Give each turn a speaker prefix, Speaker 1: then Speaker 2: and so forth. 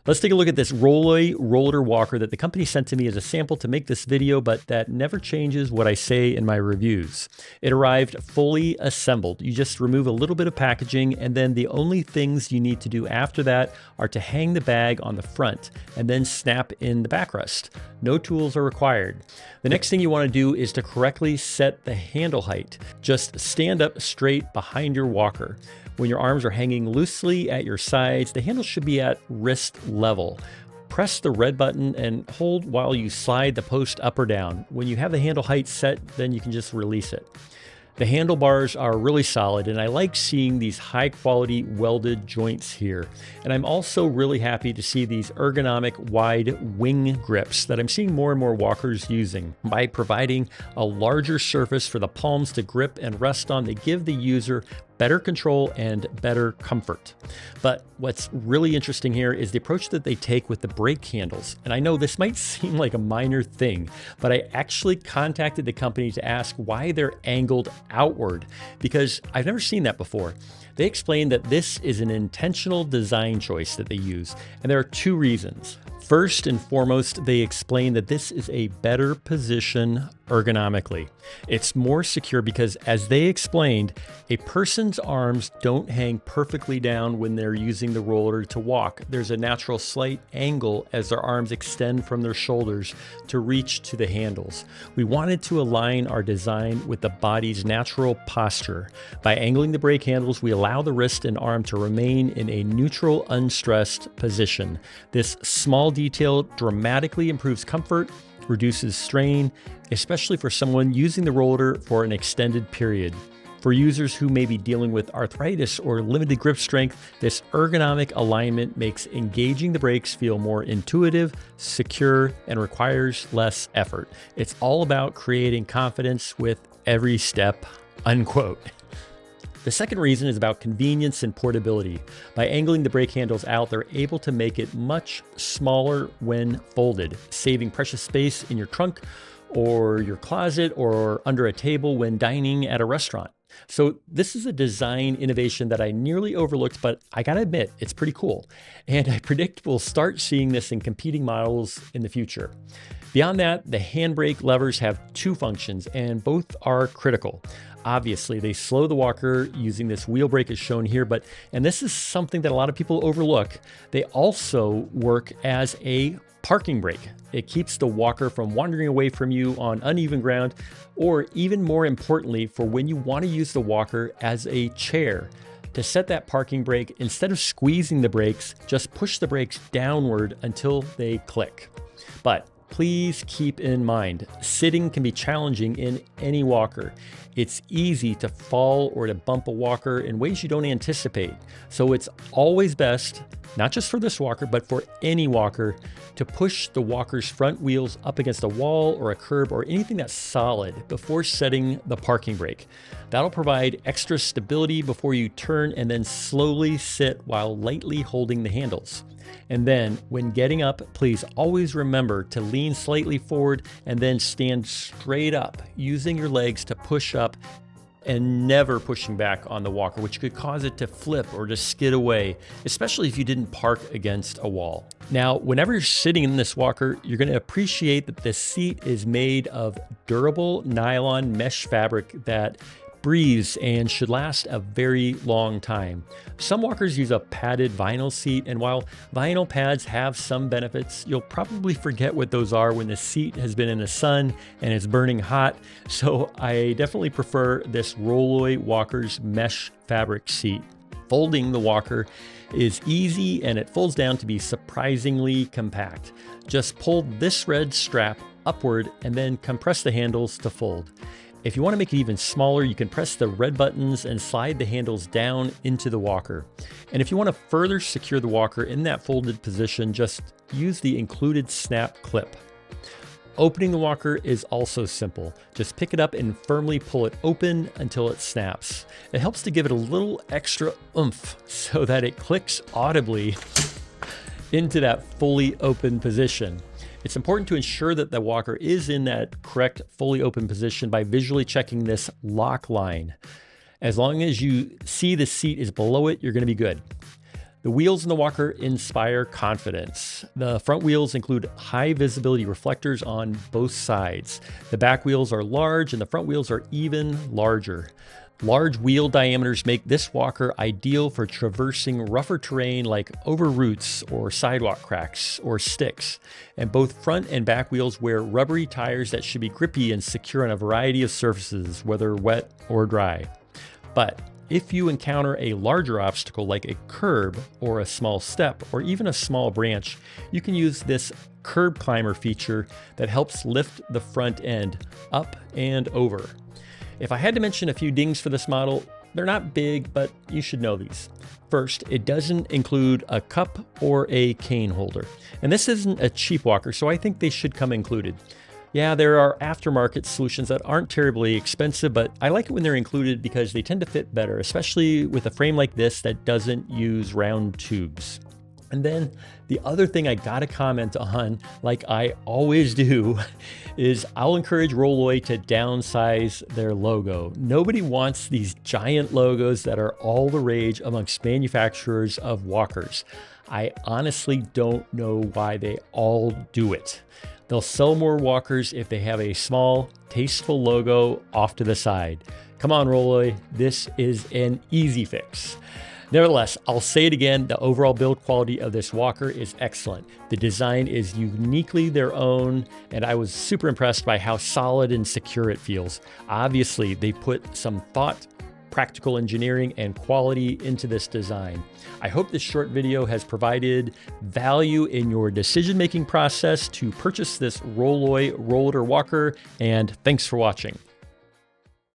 Speaker 1: Let's take a look at this Rolloy Rollator Walker that the company sent to me as a sample to make this video, but that never changes what I say in my reviews. It arrived fully assembled. You just remove a little bit of packaging, and then the only things you need to do after that are to hang the bag on the front and then snap in the backrest. No tools are required. The next thing you want to do is to correctly set the handle height. Just stand up straight behind your walker. When your arms are hanging loosely at your sides, the handle should be at wrist level. Press the red button and hold while you slide the post up or down. When you have the handle height set, then you can just release it. The handlebars are really solid, and I like seeing these high quality welded joints here. And I'm also really happy to see these ergonomic wide wing grips that I'm seeing more and more walkers using. By providing a larger surface for the palms to grip and rest on, they give the user better control and better comfort. But what's really interesting here is the approach that they take with the brake handles. And I know this might seem like a minor thing, but I actually contacted the company to ask why they're angled outward, because I've never seen that before. They explained that this is an intentional design choice that they use, and there are two reasons. First and foremost, they explain that this is a better position ergonomically. It's more secure because, as they explained, a person's arms don't hang perfectly down when they're using the roller to walk. There's a natural slight angle as their arms extend from their shoulders to reach to the handles. We wanted to align our design with the body's natural posture. By angling the brake handles, we allow the wrist and arm to remain in a neutral, unstressed position. This small detail dramatically improves comfort, reduces strain, especially for someone using the roller for an extended period. For users who may be dealing with arthritis or limited grip strength, this ergonomic alignment makes engaging the brakes feel more intuitive, secure, and requires less effort. It's all about creating confidence with every step, unquote. The second reason is about convenience and portability. By angling the brake handles out, they're able to make it much smaller when folded, saving precious space in your trunk or your closet or under a table when dining at a restaurant. So this is a design innovation that I nearly overlooked, but I gotta admit, it's pretty cool. And I predict we'll start seeing this in competing models in the future. Beyond that, the handbrake levers have two functions, and both are critical. Obviously, they slow the walker using this wheel brake as shown here, and this is something that a lot of people overlook, they also work as a parking brake. It keeps the walker from wandering away from you on uneven ground, or even more importantly, for when you want to use the walker as a chair. To set that parking brake, instead of squeezing the brakes, just push the brakes downward until they click. But please keep in mind, sitting can be challenging in any walker. It's easy to fall or to bump a walker in ways you don't anticipate. So it's always best, not just for this walker, but for any walker, to push the walker's front wheels up against a wall or a curb or anything that's solid before setting the parking brake. That'll provide extra stability before you turn and then slowly sit while lightly holding the handles. And then when getting up, please always remember to lean slightly forward and then stand straight up, using your legs to push up and never pushing back on the walker, which could cause it to flip or to skid away, especially if you didn't park against a wall. Now, whenever you're sitting in this walker, you're going to appreciate that the seat is made of durable nylon mesh fabric that breathes and should last a very long time. Some walkers use a padded vinyl seat, and while vinyl pads have some benefits, you'll probably forget what those are when the seat has been in the sun and it's burning hot. So I definitely prefer this Rolloy Walker's mesh fabric seat. Folding the walker is easy and it folds down to be surprisingly compact. Just pull this red strap upward and then compress the handles to fold. If you want to make it even smaller, you can press the red buttons and slide the handles down into the walker. And if you want to further secure the walker in that folded position, just use the included snap clip. Opening the walker is also simple. Just pick it up and firmly pull it open until it snaps. It helps to give it a little extra oomph so that it clicks audibly into that fully open position. It's important to ensure that the walker is in that correct fully open position by visually checking this lock line. As long as you see the seat is below it, you're going to be good. The wheels in the Walker inspire confidence. The front wheels include high visibility reflectors on both sides. The back wheels are large and the front wheels are even larger. Large wheel diameters make this Walker ideal for traversing rougher terrain like over roots or sidewalk cracks or sticks. And both front and back wheels wear rubbery tires that should be grippy and secure on a variety of surfaces, whether wet or dry. But if you encounter a larger obstacle like a curb or a small step or even a small branch, you can use this curb climber feature that helps lift the front end up and over. If I had to mention a few dings for this model, they're not big, but you should know these. First, it doesn't include a cup or a cane holder. And this isn't a cheap Walker, so I think they should come included. Yeah, there are aftermarket solutions that aren't terribly expensive, but I like it when they're included because they tend to fit better, especially with a frame like this that doesn't use round tubes. And then the other thing I gotta comment on, like I always do, is I'll encourage Rolloy to downsize their logo. Nobody wants these giant logos that are all the rage amongst manufacturers of Walkers. I honestly don't know why they all do it. They'll sell more Walkers if they have a small, tasteful logo off to the side. Come on, Rolloy, this is an easy fix. Nevertheless, I'll say it again, the overall build quality of this Walker is excellent. The design is uniquely their own, and I was super impressed by how solid and secure it feels. Obviously, they put some thought, practical engineering, and quality into this design. I hope this short video has provided value in your decision-making process to purchase this Rolloy Rollator Walker, and thanks for watching.